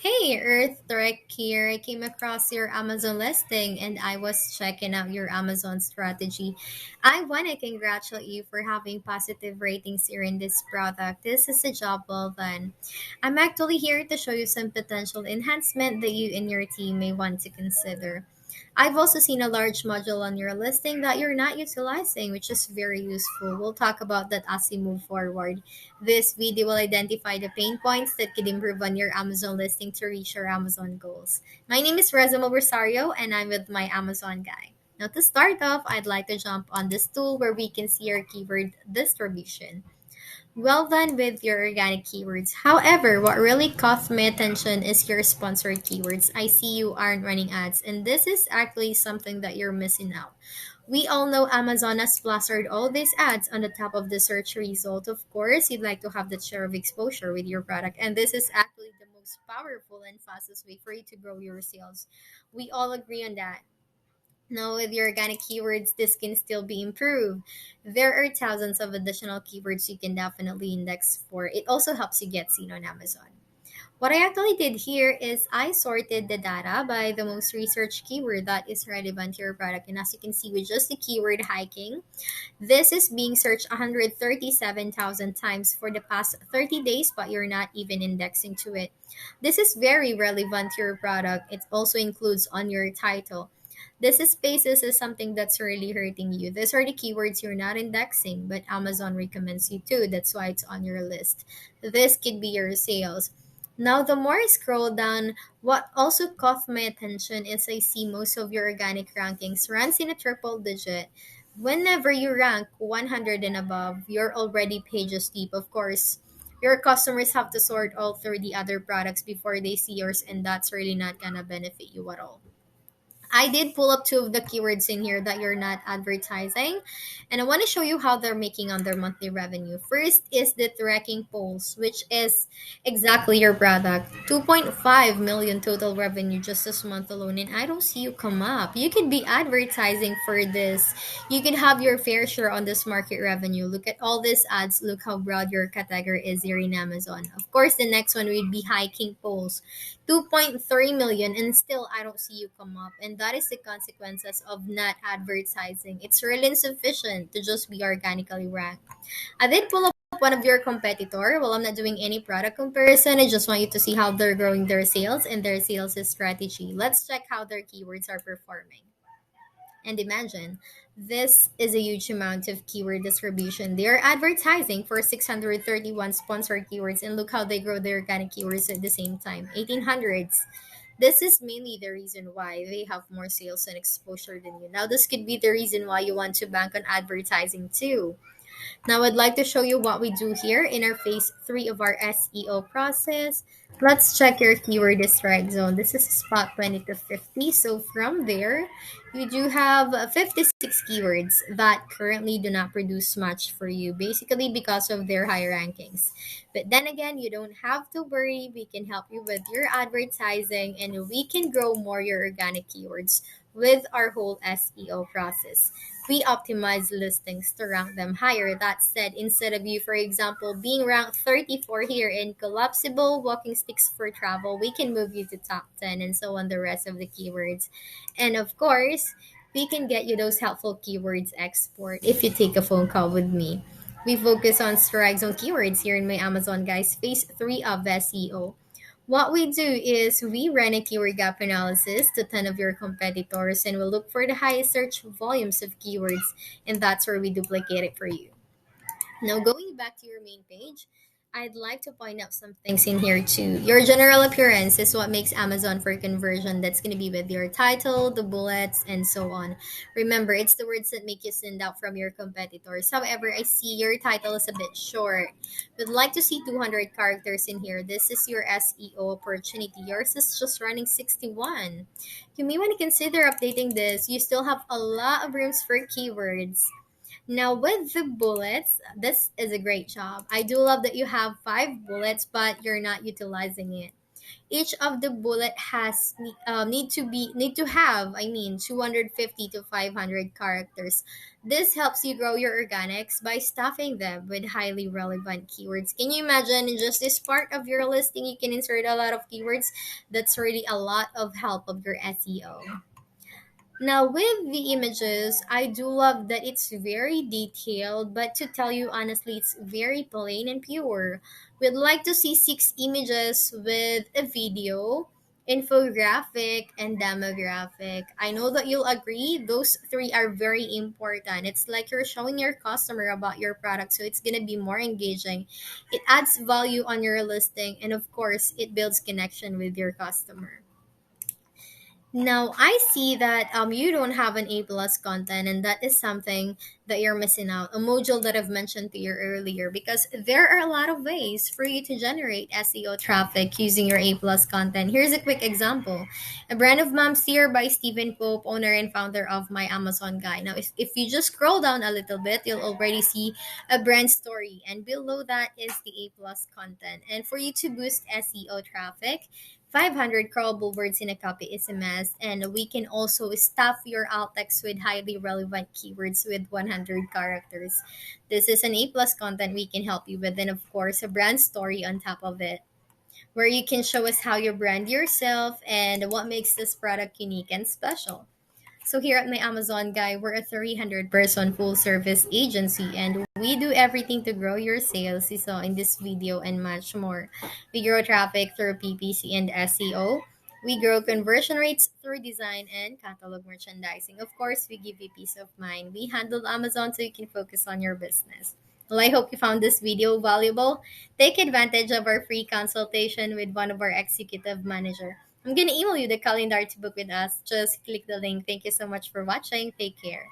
Hey, Earth Trek here. I came across your Amazon listing and I was checking out your Amazon strategy. I want to congratulate you for having positive ratings here in this product. This is a job well done. I'm actually here to show you some potential enhancement that you and your team may want to consider. I've also seen a large module on your listing that you're not utilizing, which is very useful. We'll talk about that as we move forward. This video will identify the pain points that could improve on your Amazon listing to reach your Amazon goals. My name is Resimo Rosario, and I'm with my Amazon guy. Now, to start off, I'd like to jump on this tool where we can see your keyword distribution. Well done with your organic keywords. However, what really caught my attention is your sponsored keywords. I see you aren't running ads, and this is actually something that you're missing out. We all know Amazon has plastered all these ads on the top of the search result. Of course, you'd like to have that share of exposure with your product, and this is actually the most powerful and fastest way for you to grow your sales. We all agree on that. Now, with your organic keywords, this can still be improved. There are thousands of additional keywords you can definitely index for. It also helps you get seen on Amazon. What I actually did here is I sorted the data by the most researched keyword that is relevant to your product. And as you can see, with just the keyword hiking, this is being searched 137,000 times for the past 30 days, but you're not even indexing to it. This is very relevant to your product. It also includes on your title. This spaces is something that's really hurting you. These are the keywords you're not indexing, but Amazon recommends you to. That's why it's on your list. This could be your sales. Now, the more I scroll down, what also caught my attention is I see most of your organic rankings runs in a triple digit. Whenever you rank 100 and above, you're already pages deep. Of course, your customers have to sort all through the other products before they see yours, and that's really not gonna benefit you at all. I did pull up two of the keywords in here that you're not advertising, and I want to show you how they're making on their monthly revenue. First is the tracking polls, which is exactly your product. 2.5 million total revenue just this month alone, and I don't see you come up. You could be advertising for this. You could have your fair share on this market revenue. Look at all these ads. Look how broad your category is here in Amazon. Of course, the next one would be hiking polls. 2.3 million, and still I don't see you come up, and that is the consequences of not advertising. It's really insufficient to just be organically ranked. I did pull up one of your competitor. Well, I'm not doing any product comparison. I just want you to see how they're growing their sales and their sales strategy. Let's check how their keywords are performing. And imagine, this is a huge amount of keyword distribution. They are advertising for 631 sponsored keywords, and look how they grow their organic keywords at the same time 1800s. This is mainly the reason why they have more sales and exposure than you. Now, this could be the reason why you want to bank on advertising too. Now, I'd like to show you what we do here in our phase 3 of our SEO process. Let's check your keyword strike zone. This is spot 20 to 50. So from there, you do have 56 keywords that currently do not produce much for you, basically because of their high rankings. But then again, you don't have to worry. We can help you with your advertising, and we can grow more your organic keywords with our whole SEO process. We optimize listings to rank them higher. That said, instead of you, for example, being ranked 34 here in Collapsible walking sticks for travel, we can move you to top 10 and so on the rest of the keywords. And of course, we can get you those helpful keywords export if you take a phone call with me. We focus on strike zone keywords here in my Amazon guys phase 3 of SEO. What we do is we run a keyword gap analysis to 10 of your competitors, and we'll look for the highest search volumes of keywords, and that's where we duplicate it for you. Now, going back to your main page, I'd like to point out some things in here too. Your general appearance is what makes Amazon for conversion. That's going to be with your title, the bullets, and so on. Remember, it's the words that make you stand out from your competitors. However, I see your title is a bit short. Would like to see 200 characters in here. This is your SEO opportunity. Yours is just running 61. You may want to consider updating this. You still have a lot of rooms for keywords. Now, with the bullets, this is a great job. I do love that you have 5 bullets, but you're not utilizing it. Each of the bullet has need to have, 250 to 500 characters. This helps you grow your organics by stuffing them with highly relevant keywords. Can you imagine in just this part of your listing you can insert a lot of keywords? That's really a lot of help of your SEO. Now, with the images, I do love that it's very detailed, but to tell you honestly, it's very plain and pure. We'd like to see 6 images with a video, infographic, and demographic. I know that you'll agree, those three are very important. It's like you're showing your customer about your product, so it's going to be more engaging. It adds value on your listing, and of course, it builds connection with your customer. Now I see that you don't have an A plus content, and that is something that you're missing out. A module that I've mentioned to you earlier, because there are a lot of ways for you to generate SEO traffic using your A plus content. Here's a quick example: A Brand of Moms here by Stephen Pope, owner and founder of My Amazon Guy. Now, if you just scroll down a little bit, you'll already see a brand story, and below that is the A plus content. And for you to boost SEO traffic, 500 crawlable words in a copy is a must, and we can also stuff your alt text with highly relevant keywords with 100 characters. This is an A plus content we can help you with, and of course, a brand story on top of it, where you can show us how you brand yourself and what makes this product unique and special. So here at my Amazon Guy, we're a 300-person full-service agency, and we do everything to grow your sales you saw in this video and much more. We grow traffic through PPC and SEO. We grow conversion rates through design and catalog merchandising. Of course, we give you peace of mind. We handle Amazon so you can focus on your business. Well, I hope you found this video valuable. Take advantage of our free consultation with one of our executive manager. I'm gonna email you the calendar to book with us. Just click the link. Thank you so much for watching. Take care.